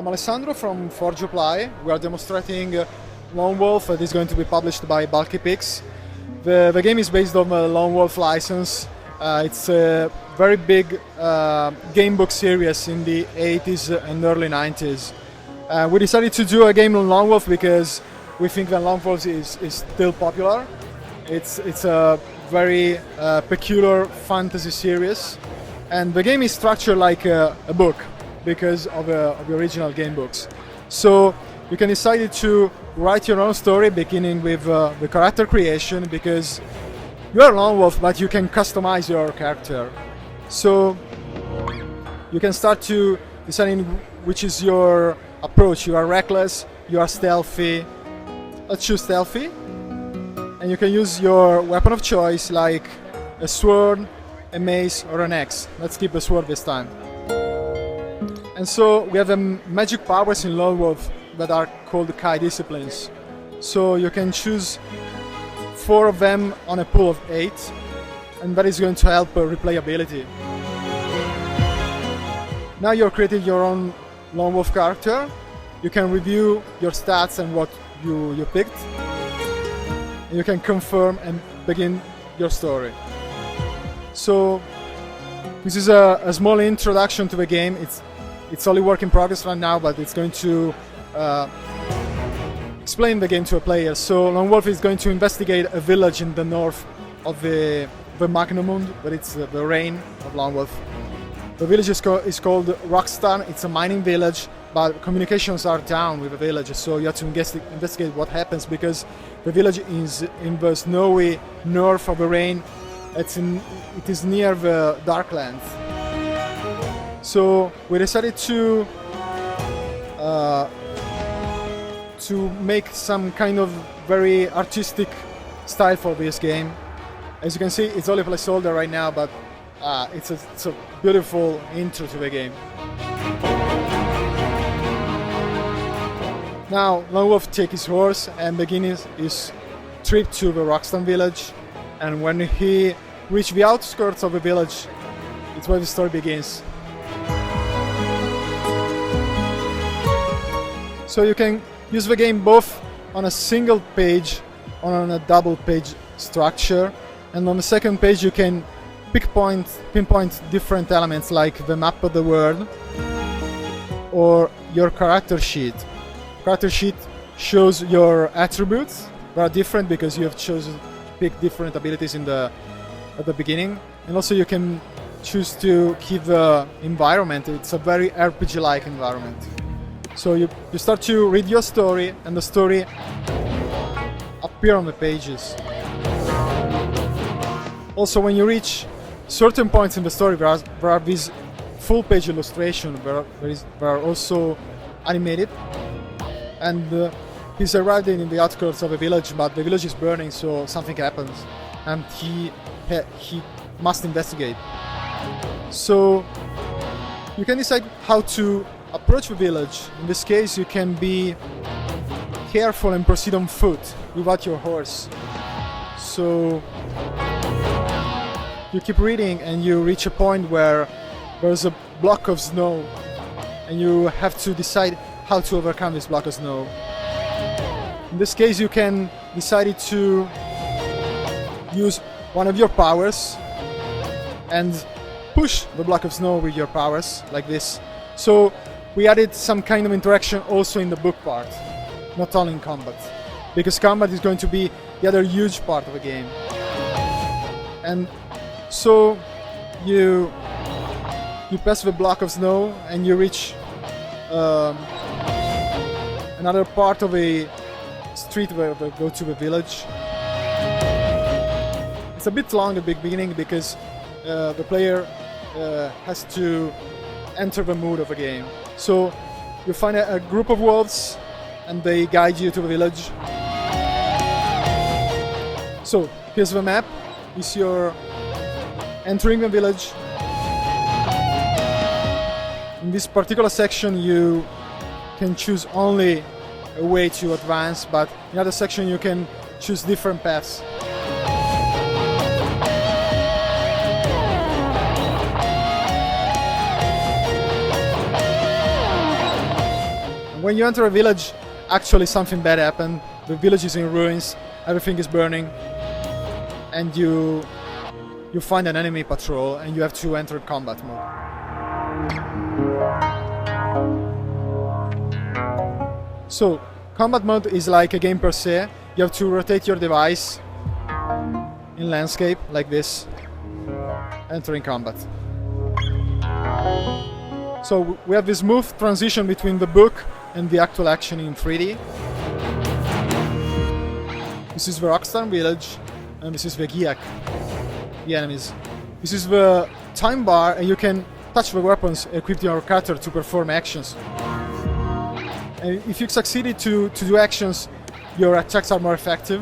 I'm Alessandro from vorgestellt. We are demonstrating Lone Wolf that is going to be published by Bulkypix. The game is based on the Lone Wolf license. It's a very big game book series in the 80s and early 90s. We decided to do a game on Lone Wolf because we think that Lone Wolf is still popular. It's a very peculiar fantasy series, and the game is structured like a book because of the original game books. So you can decide to write your own story, beginning with the character creation, because you are Lone Wolf, but you can customize your character. So you can start to deciding which is your approach. You are reckless, you are stealthy. Let's choose stealthy. And you can use your weapon of choice, like a sword, a mace, or an axe. Let's keep the sword this time. And so we have magic powers in Lone Wolf that are called Kai disciplines. So you can choose 4 of them on a pool of 8, and that is going to help replayability. Now you're creating your own Lone Wolf character. You can review your stats and what you picked. And you can confirm and begin your story. So this is a small introduction to the game. It's only work in progress right now, but it's going to explain the game to a player. So Lone Wolf is going to investigate a village in the north of the Magnamund, but it's the reign of Lone Wolf. The village is called Rockstar. It's a mining village, but communications are down with the village, so you have to investigate what happens, because the village is in the snowy north of the rain. It is near the Darklands. So we decided to make some kind of very artistic style for this game. As you can see, it's only a placeholder right now, but it's a beautiful intro to the game. Now Lone Wolf takes his horse and begins his trip to the Rockstar village, and when he reaches the outskirts of the village, it's where the story begins. So you can use the game both on a single page or on a double page structure, and on the second page you can pinpoint different elements like the map of the world or your character sheet. Character sheet shows your attributes. They are different because you have chosen to pick different abilities at the beginning, and also you can choose to keep the environment. It's a very RPG-like environment. So you start to read your story, and the story appear on the pages. Also, when you reach certain points in the story, there are these full-page illustrations. They are also animated. And he's arriving in the outskirts of a village, but the village is burning, so something happens, and he must investigate. So you can decide how to approach the village. In this case, you can be careful and proceed on foot without your horse. So you keep reading and you reach a point where there's a block of snow, and you have to decide how to overcome this block of snow. In this case, you can decide to use one of your powers and push the block of snow with your powers, like this. So we added some kind of interaction also in the book part, not only in combat, because combat is going to be the other huge part of the game. And so you pass the block of snow and you reach another part of a street where they go to the village. It's a bit long at the beginning because the player has to enter the mood of the game. So you find a group of wolves and they guide you to the village. So here's the map. Is your entering the village. In this particular section you can choose only a way to advance, but in other section you can choose different paths. When you enter a village, actually something bad happened. The village is in ruins, everything is burning, and you find an enemy patrol and you have to enter combat mode. So, combat mode is like a game per se. You have to rotate your device in landscape like this, entering combat. So we have this smooth transition between the book and the actual action in 3D. This is the Rockstar village, and this is the Giak, the enemies. This is the time bar, and you can touch the weapons equipped in your character to perform actions. And if you succeeded to do actions, your attacks are more effective.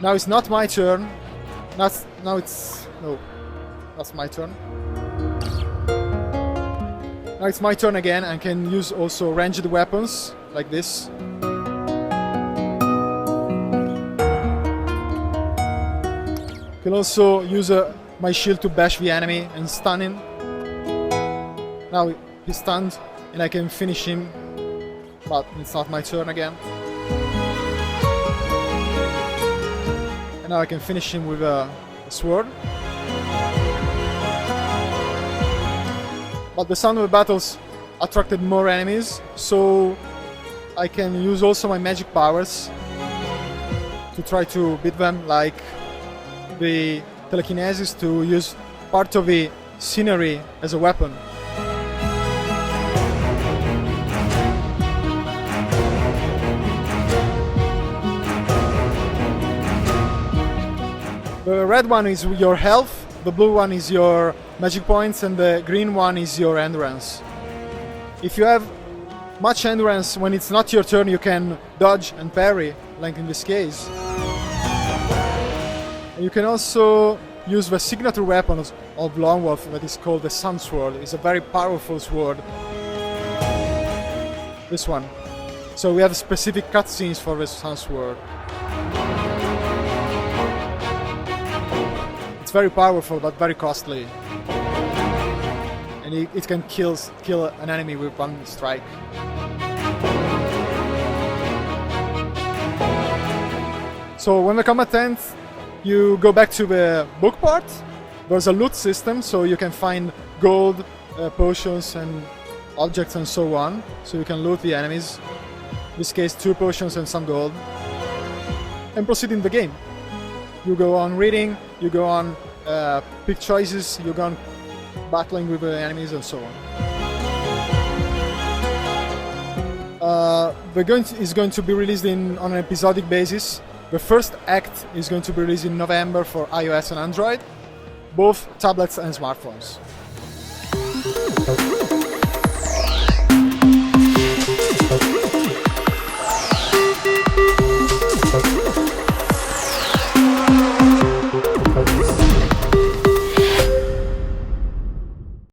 Now it's not my turn. That's my turn. Now it's my turn again, and can use also ranged weapons like this. Can also use my shield to bash the enemy and stun him. Now he's stunned, and I can finish him, but it's not my turn again. And now I can finish him with a sword. But the sound of the battles attracted more enemies, so I can use also my magic powers to try to beat them, like the telekinesis, to use part of the scenery as a weapon. The red one is your health, the blue one is your magic points, and the green one is your endurance. If you have much endurance, when it's not your turn, you can dodge and parry, like in this case. And you can also use the signature weapon of Lone Wolf, that is called the Sun Sword. It's a very powerful sword. This one. So we have specific cutscenes for the Sun Sword. It's very powerful, but very costly. And it can kill an enemy with one strike. So when the combat ends, you go back to the book part. There's a loot system, so you can find gold, potions and objects and so on. So you can loot the enemies. In this case, 2 potions and some gold. And proceed in the game. You go on reading, you go on pick choices, you go on battling with the enemies and so on. The game is going to be released on an episodic basis. The first act is going to be released in November for iOS and Android, both tablets and smartphones.